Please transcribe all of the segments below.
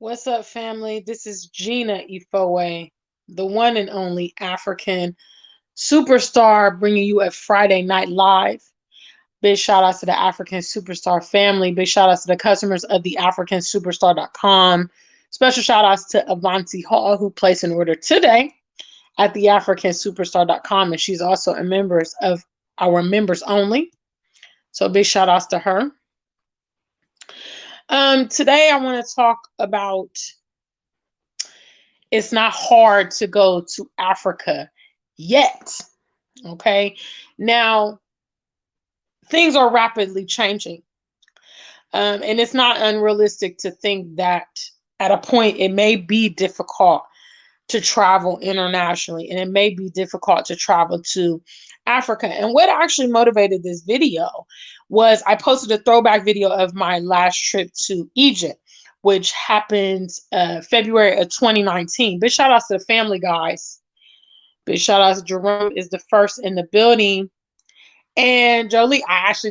What's up, family? This is Gina Ifoe, the one and only African superstar, bringing you a Friday Night Live. Big shout outs to the African Superstar family. Big shout outs to the customers of the AfricanSuperstar.com. Special shout outs to Avanti Hall, who placed an order today at the AfricanSuperstar.com, and she's also a member of our members only. So big shout outs to her. Today I want to talk about it's not hard to go to Africa yet. Okay. Now, things are rapidly changing. And it's not unrealistic to think that at a point it may be difficult to travel internationally and it may be difficult to travel to Africa. And what actually motivated this video was I posted a throwback video of my last trip to Egypt, which happened February of 2019. Big shout outs to the family, guys. Big shout outs to Jerome is the first in the building. And Jolie,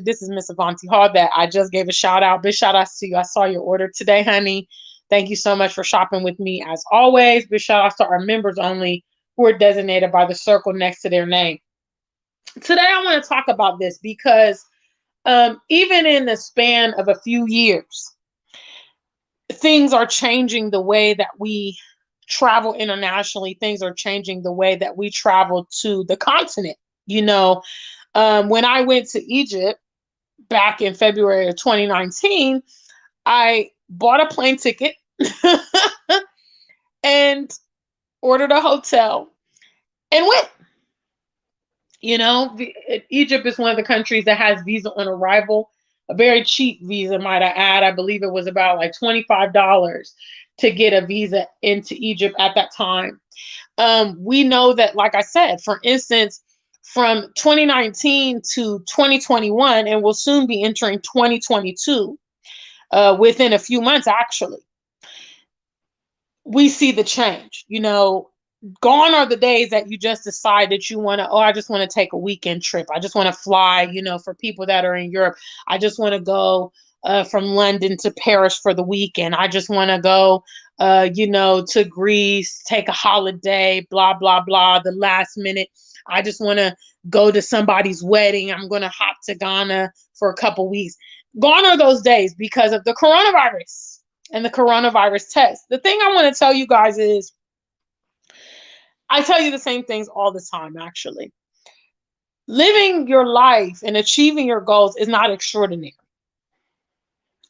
this is Miss Avanti Hall that I just gave a shout out. Big shout outs to you. I saw your order today, honey. Thank you so much for shopping with me as always. Big shout outs to our members only who are designated by the circle next to their name. Today, I want to talk about this because even in the span of a few years, things are changing the way that we travel internationally. Things are changing the way that we travel to the continent. When I went to Egypt back in February of 2019, I bought a plane ticket and ordered a hotel and went. Egypt is one of the countries that has visa on arrival, a very cheap visa, might I add. I believe it was about like $25 to get a visa into Egypt at that time. We know that, like I said, for instance, from 2019 to 2021, and we'll soon be entering 2022 within a few months, actually, we see the change. Gone are the days that you just decide that you want to, I just want to take a weekend trip. I just want to fly, for people that are in Europe. I just want to go from London to Paris for the weekend. I just want to go, to Greece, take a holiday, blah, blah, blah, the last minute. I just want to go to somebody's wedding. I'm going to hop to Ghana for a couple weeks. Gone are those days because of the coronavirus and the coronavirus test. The thing I want to tell you guys is, I tell you the same things all the time, actually. Living your life and achieving your goals is not extraordinary.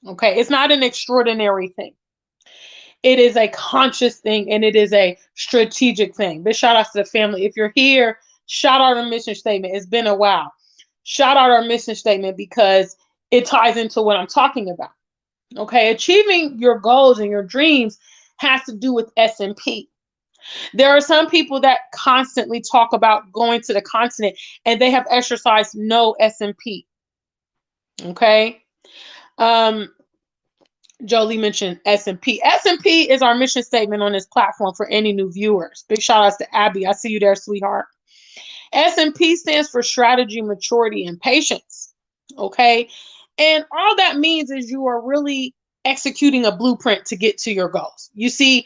Okay? It's not an extraordinary thing. It is a conscious thing and it is a strategic thing. Big shout out to the family. If you're here, shout out our mission statement. It's been a while. Shout out our mission statement because it ties into what I'm talking about. Okay? Achieving your goals and your dreams has to do with S&P. There are some people that constantly talk about going to the continent and they have exercised no S&P. Okay. Jolie mentioned S&P. S&P is our mission statement on this platform for any new viewers. Big shout outs to Abby. I see you there, sweetheart. S&P stands for strategy, maturity, and patience. Okay. And all that means is you are really executing a blueprint to get to your goals. You see,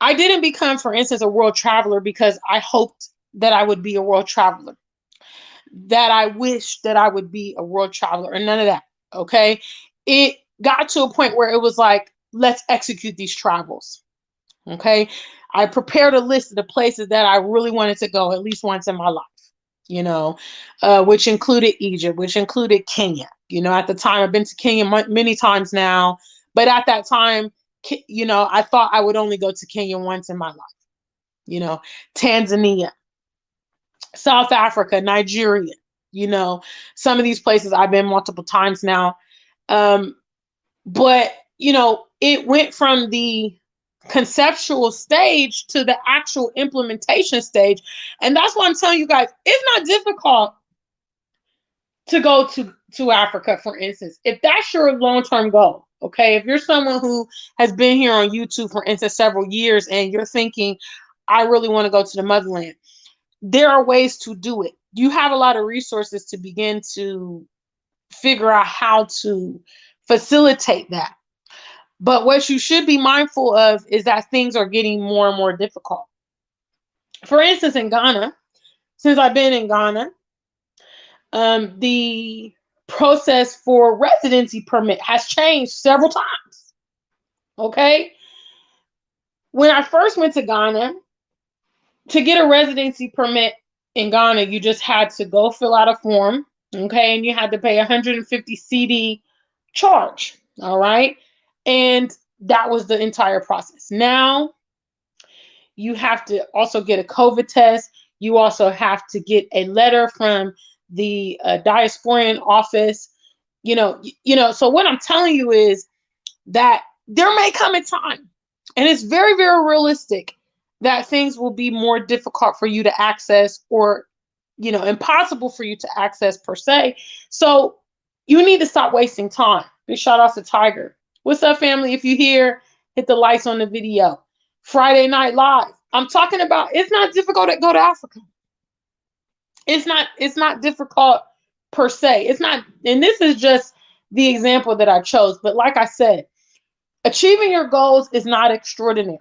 I didn't become, for instance, a world traveler because I hoped that I would be a world traveler, that I wished that I would be a world traveler, and none of that. Okay. It got to a point where it was like, let's execute these travels. Okay. I prepared a list of the places that I really wanted to go at least once in my life, which included Egypt, which included Kenya. At the time, I've been to Kenya many times now, but at that time, I thought I would only go to Kenya once in my life. Tanzania, South Africa, Nigeria, some of these places I've been multiple times now. But, it went from the conceptual stage to the actual implementation stage. And that's why I'm telling you guys, it's not difficult to go to Africa, for instance. If that's your long-term goal, okay, if you're someone who has been here on YouTube, for instance, several years, and you're thinking, I really want to go to the motherland, there are ways to do it. You have a lot of resources to begin to figure out how to facilitate that. But what you should be mindful of is that things are getting more and more difficult. For instance, in Ghana, since I've been in Ghana, the process for residency permit has changed several times. Okay. When I first went to Ghana, to get a residency permit in Ghana, you just had to go fill out a form. Okay. And you had to pay 150 CD charge. All right. And that was the entire process. Now you have to also get a COVID test. You also have to get a letter from the diasporan office. So what I'm telling you is that there may come a time, and it's very, very realistic, that things will be more difficult for you to access, or, impossible for you to access per se. So you need to stop wasting time. Big shout out to Tiger. What's up, family? If you here, hit the likes on the video. Friday Night Live. I'm talking about, it's not difficult to go to Africa. It's not difficult per se. It's not, and this is just the example that I chose. But like I said, achieving your goals is not extraordinary.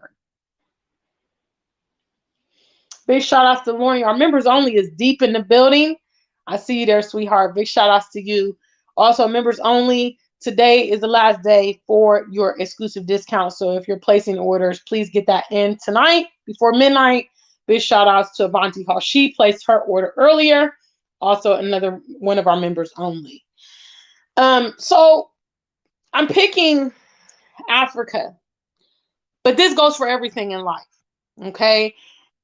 Big shout outs to Lauren. Our members only is deep in the building. I see you there, sweetheart. Big shout outs to you. Also, members only. Today is the last day for your exclusive discount. So if you're placing orders, please get that in tonight before midnight. Big shout outs to Avanti Hall. She placed her order earlier. Also, another one of our members only. So I'm picking Africa, but this goes for everything in life. Okay.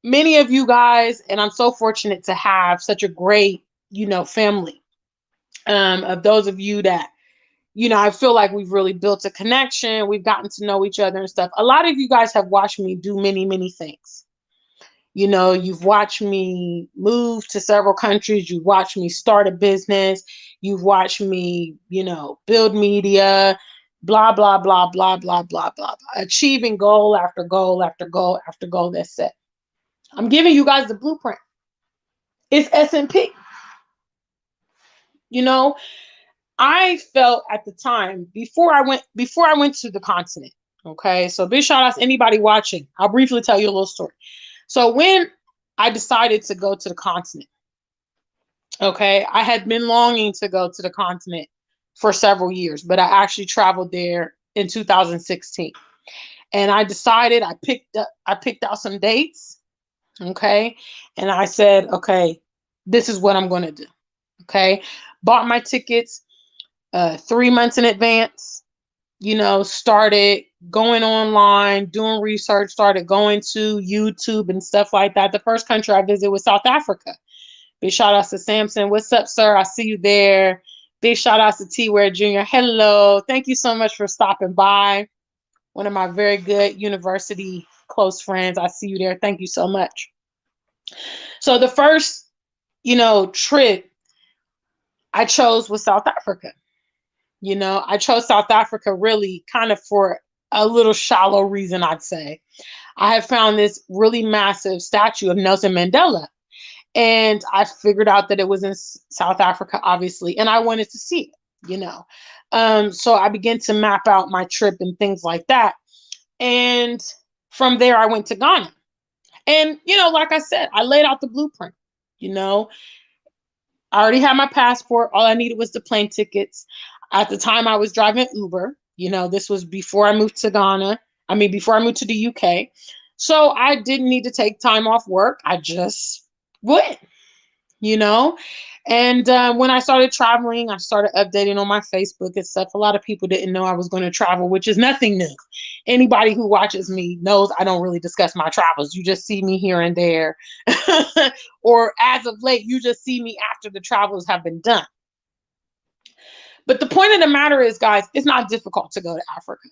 Many of you guys, and I'm so fortunate to have such a great, family. Of those of you that, I feel like we've really built a connection. We've gotten to know each other and stuff. A lot of you guys have watched me do many, many things. You've watched me move to several countries. You've watched me start a business. You've watched me, build media, blah, blah, blah, blah, blah, blah, blah, achieving goal after goal after goal after goal. That's it. I'm giving you guys the blueprint. It's S&P. I felt at the time before I went to the continent. Okay. So big shout outs to anybody watching. I'll briefly tell you a little story. So when I decided to go to the continent, okay, I had been longing to go to the continent for several years, but I actually traveled there in 2016. And I decided, I picked out some dates. Okay. And I said, okay, this is what I'm going to do. Okay. Bought my tickets 3 months in advance, started going online, doing research, started going to YouTube and stuff like that. The first country I visited was South Africa. Big shout outs to Samson. What's up, sir? I see you there. Big shout outs to T-Ware Jr. Hello. Thank you so much for stopping by. One of my very good university close friends. I see you there. Thank you so much. So the first, trip I chose was South Africa. I chose South Africa really kind of for a little shallow reason, I'd say. I have found this really massive statue of Nelson Mandela, and I figured out that it was in South Africa, obviously, and I wanted to see it, so I began to map out my trip and things like that. And from there, I went to Ghana. And, like I said, I laid out the blueprint. I already had my passport. All I needed was the plane tickets. At the time, I was driving Uber. This was before I moved to Ghana. Before I moved to the UK. So I didn't need to take time off work. I just went, And when I started traveling, I started updating on my Facebook and stuff. A lot of people didn't know I was going to travel, which is nothing new. Anybody who watches me knows I don't really discuss my travels. You just see me here and there. Or as of late, you just see me after the travels have been done. But the point of the matter is, guys, it's not difficult to go to Africa.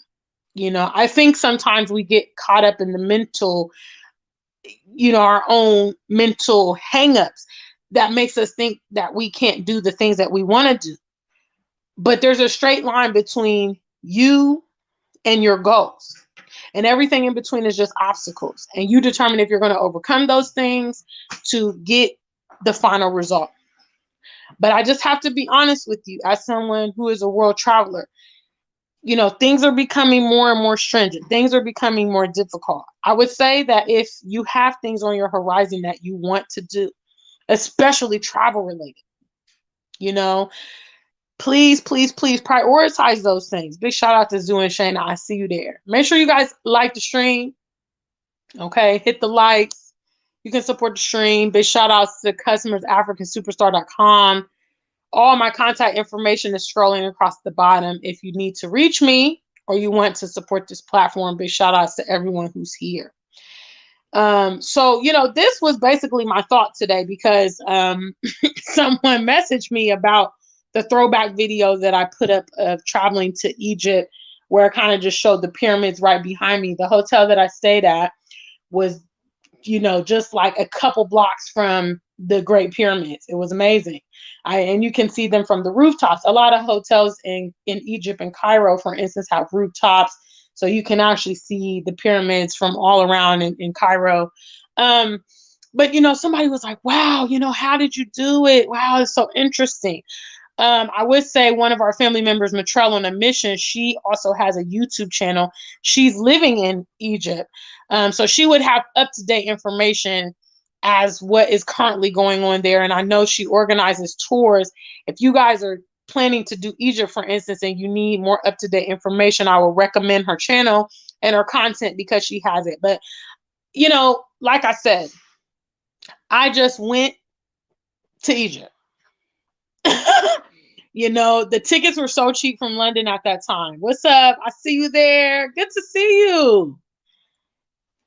I think sometimes we get caught up in the mental, our own mental hangups that makes us think that we can't do the things that we want to do. But there's a straight line between you and your goals. And everything in between is just obstacles. And you determine if you're going to overcome those things to get the final result. But I just have to be honest with you, as someone who is a world traveler, things are becoming more and more stringent. Things are becoming more difficult. I would say that if you have things on your horizon that you want to do, especially travel related, you know, please, please, please prioritize those things. Big shout out to Zoo and Shayna. I see you there. Make sure you guys like the stream. Okay. Hit the likes. You can support the stream. Big shout outs to customers, AfricanSuperstar.com. All my contact information is scrolling across the bottom. If you need to reach me or you want to support this platform, big shout outs to everyone who's here. So, this was basically my thought today because someone messaged me about the throwback video that I put up of traveling to Egypt, where I kind of just showed the pyramids right behind me. The hotel that I stayed at was, just like a couple blocks from the Great Pyramids. It was amazing. And you can see them from the rooftops. A lot of hotels in Egypt and Cairo, for instance, have rooftops. So you can actually see the pyramids from all around in Cairo. But, somebody was like, wow, how did you do it? Wow, it's so interesting. I would say one of our family members, Matrell on a Mission, she also has a YouTube channel. She's living in Egypt. So she would have up-to-date information as what is currently going on there. And I know she organizes tours. If you guys are planning to do Egypt, for instance, and you need more up-to-date information, I will recommend her channel and her content because she has it. But, like I said, I just went to Egypt. The tickets were so cheap from London at that time. What's up? I see you there. Good to see you.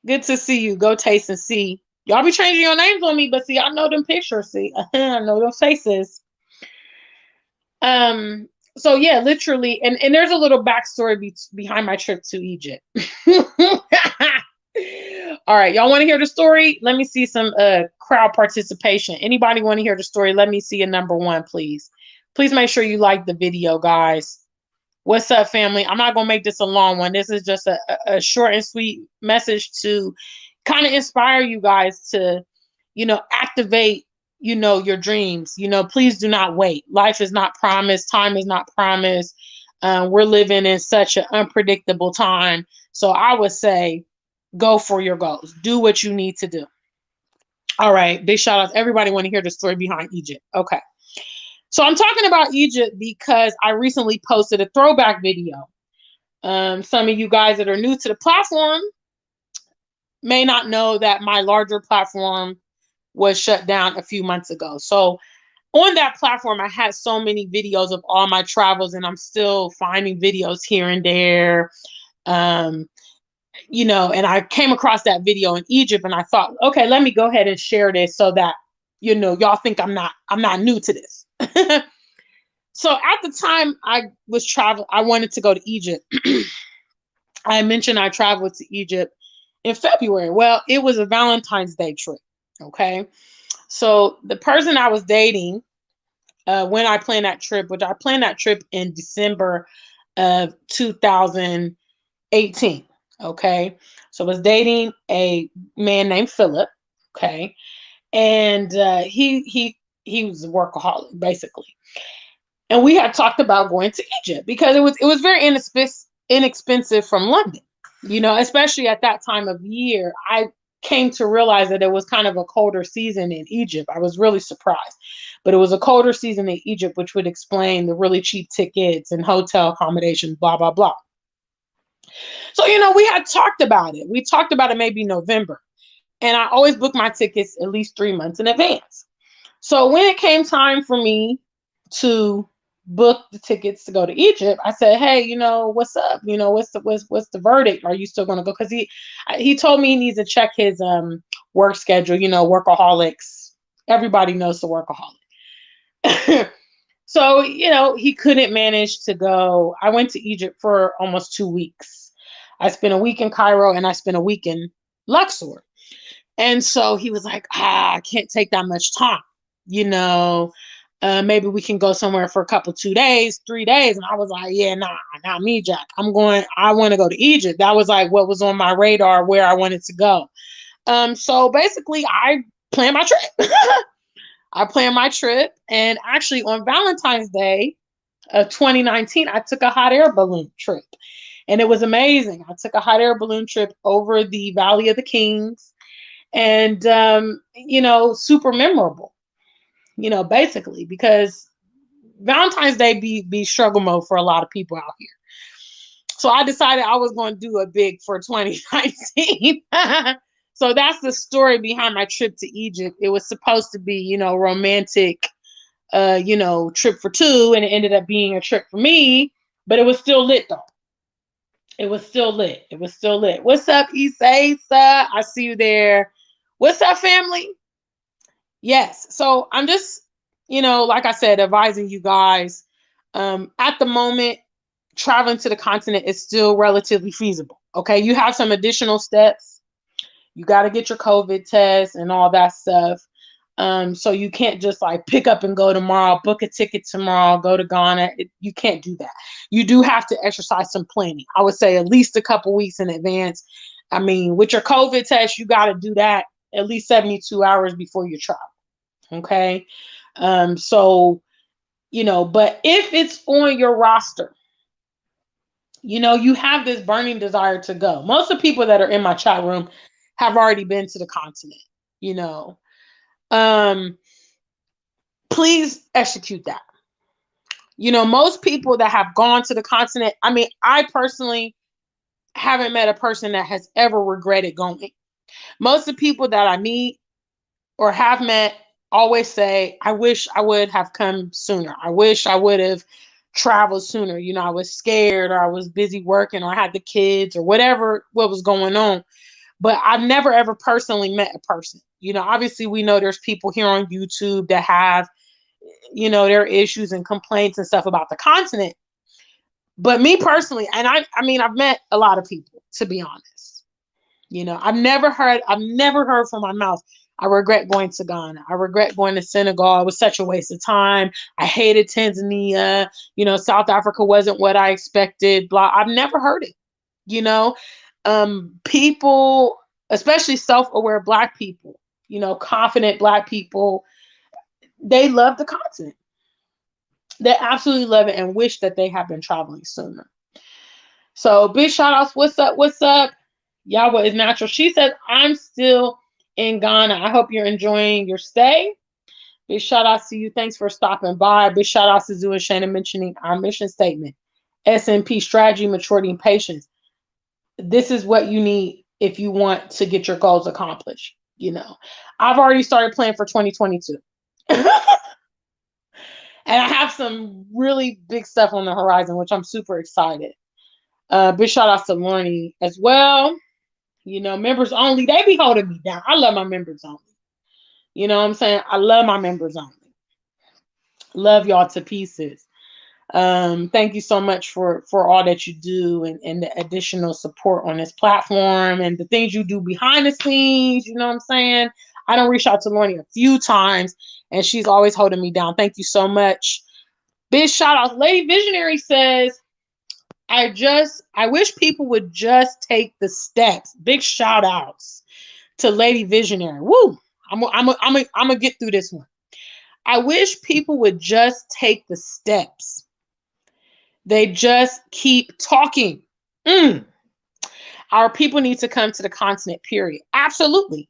Good to see you. Go taste and see. Y'all be changing your names on me, but see, I know them pictures. See, I know those faces. So yeah, literally, and there's a little backstory behind my trip to Egypt. All right, y'all want to hear the story? Let me see some crowd participation. Anybody want to hear the story? Let me see a number one, please. Please make sure you like the video, guys. What's up, family? I'm not going to make this a long one. This is just a short and sweet message to kind of inspire you guys to, activate, your dreams. Please do not wait. Life is not promised. Time is not promised. We're living in such an unpredictable time. So I would say go for your goals. Do what you need to do. All right. Big shout out to everybody want to hear the story behind Egypt. Okay. So I'm talking about Egypt because I recently posted a throwback video. Some of you guys that are new to the platform may not know that my larger platform was shut down a few months ago. So on that platform, I had so many videos of all my travels, and I'm still finding videos here and there. And I came across that video in Egypt, and I thought, okay, let me go ahead and share this so that, y'all think I'm not new to this. So at the time I was traveling, I wanted to go to Egypt. I mentioned I traveled to Egypt in February. Well, it was a Valentine's Day trip. Okay. So the person I was dating, when I planned that trip, which I planned that trip in December of 2018. Okay. So I was dating a man named Philip. Okay. And he was a workaholic, basically. And we had talked about going to Egypt because it was very inexpensive from London, especially at that time of year. I came to realize that it was kind of a colder season in Egypt. I was really surprised, but it was a colder season in Egypt, which would explain the really cheap tickets and hotel accommodations, blah, blah, blah. So, we had talked about it. We talked about it maybe November, and I always book my tickets at least 3 months in advance. So when it came time for me to book the tickets to go to Egypt, I said, hey, what's up? What's the verdict? Are you still going to go? Because he told me he needs to check his work schedule, workaholics. Everybody knows the workaholic. So, he couldn't manage to go. I went to Egypt for almost 2 weeks. I spent a week in Cairo and I spent a week in Luxor. And so he was like, I can't take that much time, maybe we can go somewhere for a couple, 2 days, 3 days. And I was like, yeah, nah, not me, Jack. I want to go to Egypt. That was like what was on my radar where I wanted to go. So basically I planned my trip. I planned my trip. And actually on Valentine's Day, of 2019, I took a hot air balloon trip, and it was amazing. I took a hot air balloon trip over the Valley of the Kings, and super memorable. Basically because Valentine's Day be struggle mode for a lot of people out here. So I decided I was going to do a big for 2019. So that's the story behind my trip to Egypt. It was supposed to be, romantic, trip for two, and it ended up being a trip for me, but it was still lit though. It was still lit. It was still lit. What's up, Issa? I see you there. What's up, family? Yes. So I'm just, like I said, advising you guys. At the moment, traveling to the continent is still relatively feasible. Okay. You have some additional steps. You got to get your COVID test and all that stuff. So you can't just like pick up and go tomorrow, book a ticket tomorrow, go to Ghana. You can't do that. You do have to exercise some planning. I would say at least a couple weeks in advance. I mean, with your COVID test, you got to do that at least 72 hours before you travel. Okay. So, but if it's on your roster, you have this burning desire to go. Most of the people that are in my chat room have already been to the continent, you know. Please execute that. Most people that have gone to the continent, I mean, I personally haven't met a person that has ever regretted going. Most of the people that I meet or have met always say, I wish I would have come sooner. I wish I would have traveled sooner. I was scared, or I was busy working, or I had the kids, or whatever what was going on. But I've never ever personally met a person. Obviously we know there's people here on YouTube that have, their issues and complaints and stuff about the continent. But me personally, and I mean, I've met a lot of people, to be honest. I've never heard from my mouth, I regret going to Ghana. I regret going to Senegal. It was such a waste of time. I hated Tanzania. South Africa wasn't what I expected. Blah. I've never heard it. People, especially self-aware Black people, confident Black people, they love the continent. They absolutely love it and wish that they had been traveling sooner. So big shout outs. What's up? What's up? Yahweh is natural. She says, I'm still in Ghana. I hope you're enjoying your stay. Big shout outs to you. Thanks for stopping by. Big shout outs to Zoo and Shannon mentioning our mission statement. SMP, strategy, maturity, and patience. This is what you need if you want to get your goals accomplished. I've already started planning for 2022. And I have some really big stuff on the horizon, which I'm super excited. Big shout outs to Lornie as well. Members only, they be holding me down. I love my members only. You know what I'm saying? I love my members only. Love y'all to pieces. Thank you so much for all that you do and the additional support on this platform and the things you do behind the scenes. You know what I'm saying? I don't reach out to Lornie a few times and she's always holding me down. Thank you so much. Big shout out. Lady Visionary says, I wish people would just take the steps. Big shout outs to Lady Visionary. Woo! I'm gonna get through this one. I wish people would just take the steps. They just keep talking. Our people need to come to the continent, period. Absolutely.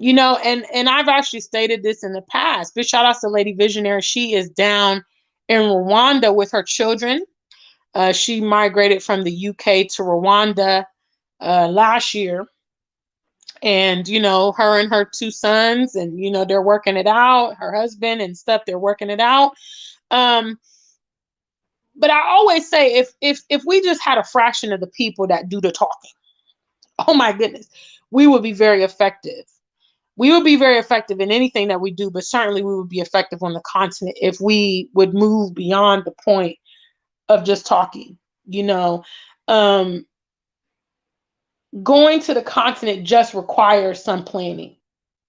And I've actually stated this in the past. Big shout out to Lady Visionary. She is down in Rwanda with her children. She migrated from the UK to Rwanda last year. And, her and her two sons, and, they're working it out, her husband and stuff, they're working it out. But I always say, if we just had a fraction of the people that do the talking, oh my goodness, we would be very effective. We would be very effective in anything that we do, but certainly we would be effective on the continent if we would move beyond the point of just talking. Going to the continent just requires some planning,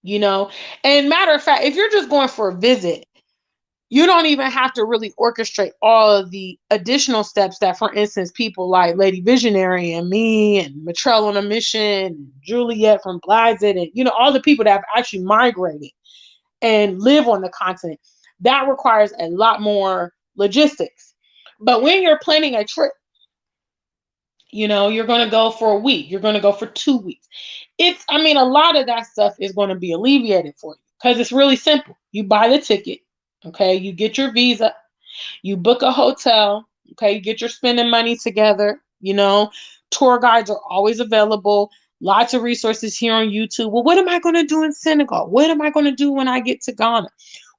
and matter of fact, if you're just going for a visit, you don't even have to really orchestrate all of the additional steps that, for instance, people like Lady Visionary and me and Matrell on a Mission, and Juliet from Blizit, and, all the people that have actually migrated and live on the continent. That requires a lot more logistics. But when you're planning a trip, you're going to go for a week, you're going to go for 2 weeks. A lot of that stuff is going to be alleviated for you because it's really simple. You buy the ticket, okay? You get your visa, you book a hotel, okay? You get your spending money together, Tour guides are always available. Lots of resources here on YouTube. Well, what am I going to do in Senegal? What am I going to do when I get to Ghana?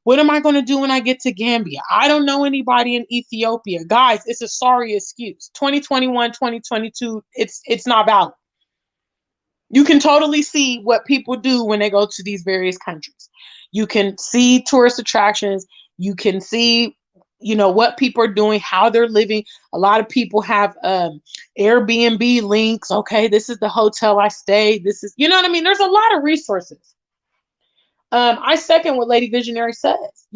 What am I going to do when I get to Gambia? I don't know anybody in Ethiopia. Guys, it's a sorry excuse. 2021, 2022, it's not valid. You can totally see what people do when they go to these various countries. You can see tourist attractions. You can see, what people are doing, how they're living. A lot of people have Airbnb links. Okay, this is the hotel I stayed. This is, There's a lot of resources. I second what Lady Visionary says.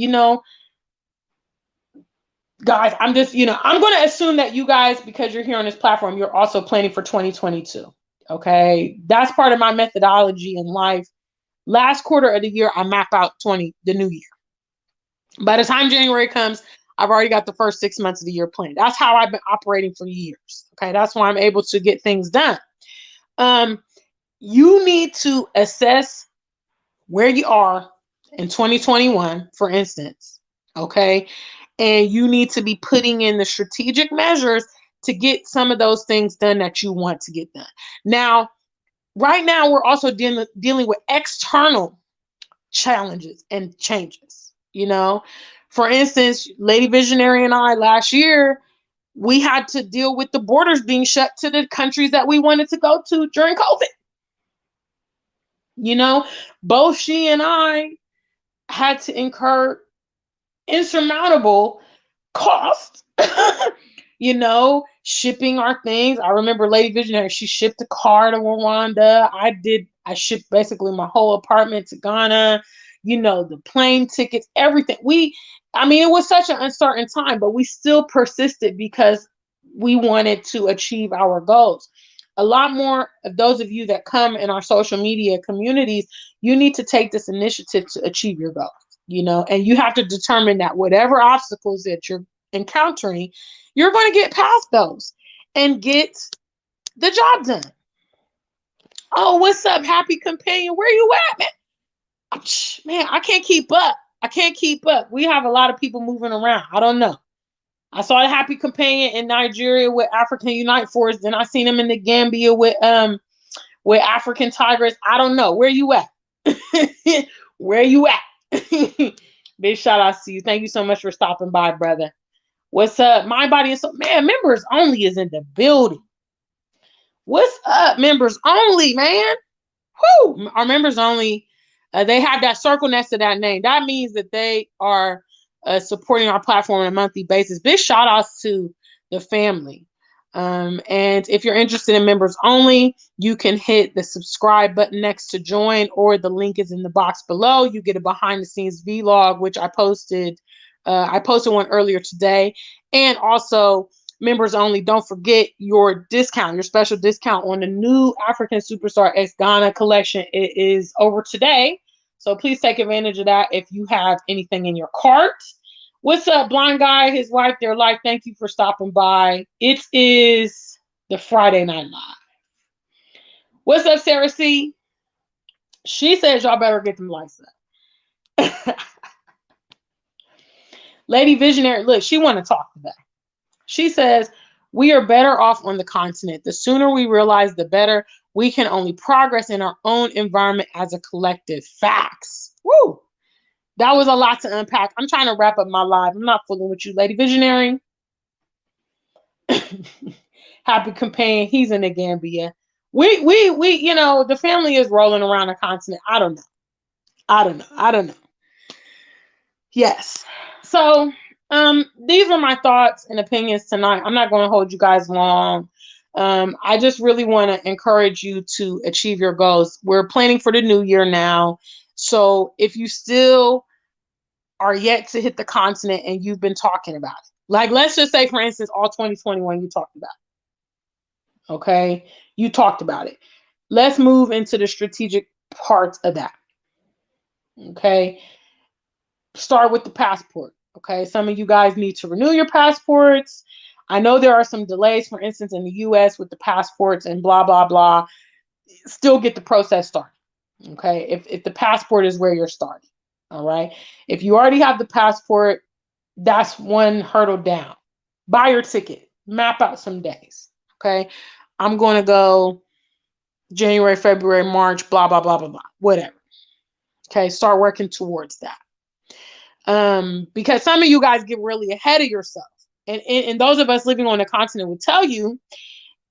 Guys, I'm going to assume that you guys, because you're here on this platform, you're also planning for 2022. Okay, that's part of my methodology in life. Last quarter of the year, I map out the new year. By the time January comes, I've already got the first 6 months of the year planned. That's how I've been operating for years. Okay, that's why I'm able to get things done. You need to assess where you are in 2021, for instance, okay? And you need to be putting in the strategic measures to get some of those things done that you want to get done. Now, right now, we're also dealing with external challenges and changes, For instance, Lady Visionary and I last year, we had to deal with the borders being shut to the countries that we wanted to go to during COVID. Both she and I had to incur insurmountable costs, shipping our things. I remember Lady Visionary, she shipped a car to Rwanda. I shipped basically my whole apartment to Ghana, the plane tickets, everything. It was such an uncertain time, but we still persisted because we wanted to achieve our goals. A lot more of those of you that come in our social media communities, you need to take this initiative to achieve your goals, and you have to determine that whatever obstacles that you're encountering, you're going to get past those and get the job done. Oh, what's up, Happy Companion? Where you at, man? Man, I can't keep up. We have a lot of people moving around. I don't know. I saw the Happy Companion in Nigeria with African Unite Force. Then I seen him in the Gambia with African Tigers. I don't know. Where you at? Where you at? Big shout out to you. Thank you so much for stopping by, brother. What's up? My Body and Soul. Man, members only is in the building. What's up, members only, man? Whoo! Our members only, they have that circle next to that name. That means that they are supporting our platform on a monthly basis. Big shout outs to the family. And if you're interested in members only, you can hit the subscribe button next to join, or the link is in the box below. You get a behind the scenes vlog, which I posted. I posted one earlier today. And also, members only, don't forget your discount, your special discount on the new African Superstar X Ghana collection. It is over today. So please take advantage of that if you have anything in your cart. What's up, Blind Guy, his wife, their life? Thank you for stopping by. It is the Friday Night Live. What's up, Sarah C? She says y'all better get them lights up. Lady Visionary, look, she want to talk today. She says, we are better off on the continent. The sooner we realize, the better. We can only progress in our own environment as a collective. Facts. Woo! That was a lot to unpack. I'm trying to wrap up my live. I'm not fooling with you, Lady Visionary. Happy Companion, he's in the Gambia. We, the family is rolling around the continent. I don't know. Yes. So, these are my thoughts and opinions tonight. I'm not going to hold you guys long. I just really want to encourage you to achieve your goals. We're planning for the new year now. So if you still are yet to hit the continent and you've been talking about it, like, let's just say, for instance, all 2021, you talked about it. Okay. You talked about it. Let's move into the strategic parts of that. Okay. Start with the passport. Okay, some of you guys need to renew your passports. I know there are some delays, for instance, in the US with the passports and blah, blah, blah. Still get the process started. Okay, if the passport is where you're starting. All right, if you already have the passport, that's one hurdle down. Buy your ticket, map out some days. Okay, I'm going to go January, February, March, blah, blah, blah, blah, blah, whatever. Okay, start working towards that. Because some of you guys get really ahead of yourself. And those of us living on the continent will tell you,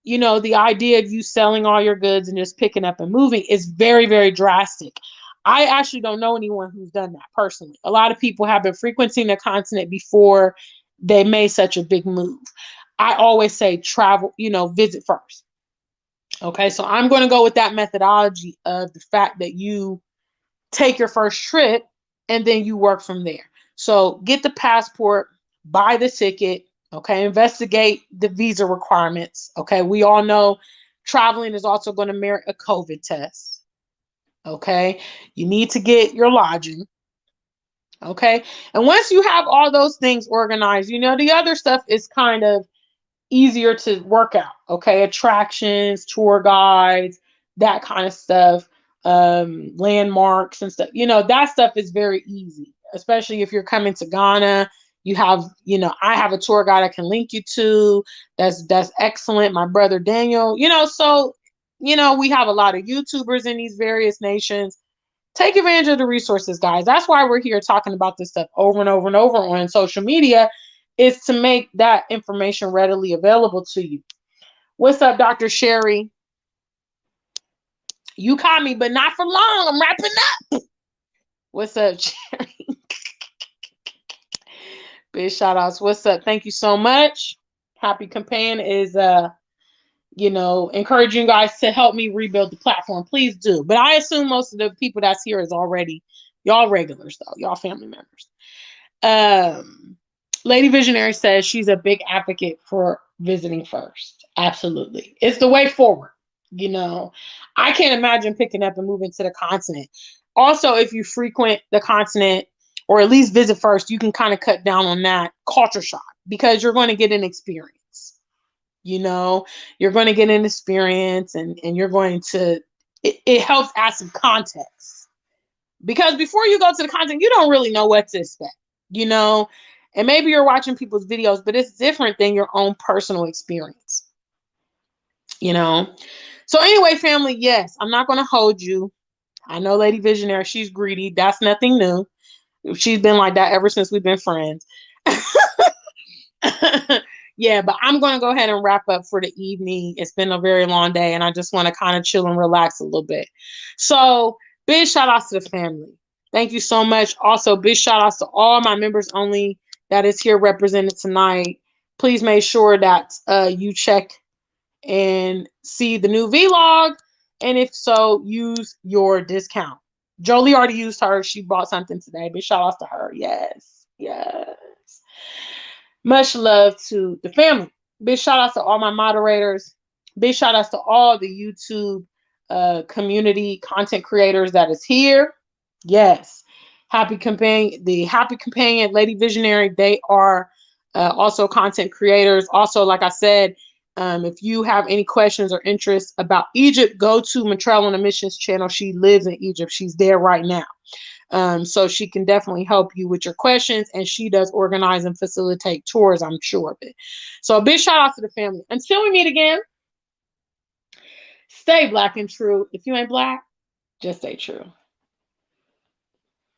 you know, the idea of you selling all your goods and just picking up and moving is very, very drastic. I actually don't know anyone who's done that personally. A lot of people have been frequenting the continent before they made such a big move. I always say travel, you know, visit first. Okay, so I'm going to go with that methodology of the fact that you take your first trip and then you work from there. So get the passport, buy the ticket, okay, investigate the visa requirements. Okay, we all know traveling is also going to merit a COVID test. Okay, you need to get your lodging. Okay, and once you have all those things organized, you know, the other stuff is kind of easier to work out. Okay, attractions, tour guides, that kind of stuff, landmarks and stuff. You know, that stuff is very easy, especially if you're coming to Ghana. You have, you know, I have a tour guide I can link you to. That's excellent. My brother Daniel, you know, so you know, we have a lot of YouTubers in these various nations. Take advantage of the resources, guys. That's why we're here talking about this stuff over and over and over on social media, is to make that information readily available to you. What's up, Dr. Sherry? You caught me, but not for long. I'm wrapping up. What's up, Sherry? Big shout outs. What's up? Thank you so much. Happy Companion is you know, encouraging you guys to help me rebuild the platform. Please do. But I assume most of the people that's here is already y'all regulars though, y'all family members. Lady Visionary says she's a big advocate for visiting first. Absolutely. It's the way forward. You know, I can't imagine picking up and moving to the continent. Also, if you frequent the continent or at least visit first, you can kind of cut down on that culture shock because you're going to get an experience. You know, you're going to get an experience and you're going to, it helps add some context. Because before you go to the content, you don't really know what to expect, you know, and maybe you're watching people's videos, but it's different than your own personal experience, you know. So anyway, family, yes, I'm not going to hold you. I know Lady Visionary, she's greedy. That's nothing new. She's been like that ever since we've been friends. Yeah, but I'm going to go ahead and wrap up for the evening. It's been a very long day and I just want to kind of chill and relax a little bit. So big shout outs to the family. Thank you so much. Also, big shout outs to all my members only that is here represented tonight. Please make sure that you check and see the new vlog. And if so, use your discount. Jolie already used hers. She bought something today. Big shout outs to her. Yes. Yes. Much love to the family. Big shout outs to all my moderators. Big shout outs to all the YouTube community content creators that is here. Yes. Happy Companion, the Happy Companion, Lady Visionary, they are also content creators. Also, like I said, if you have any questions or interests about Egypt, go to Matrell on a Missions channel. She lives in Egypt. She's there right now. So she can definitely help you with your questions, and she does organize and facilitate tours, I'm sure of it. So a big shout out to the family. Until we meet again, stay black and true. If you ain't black, just stay true.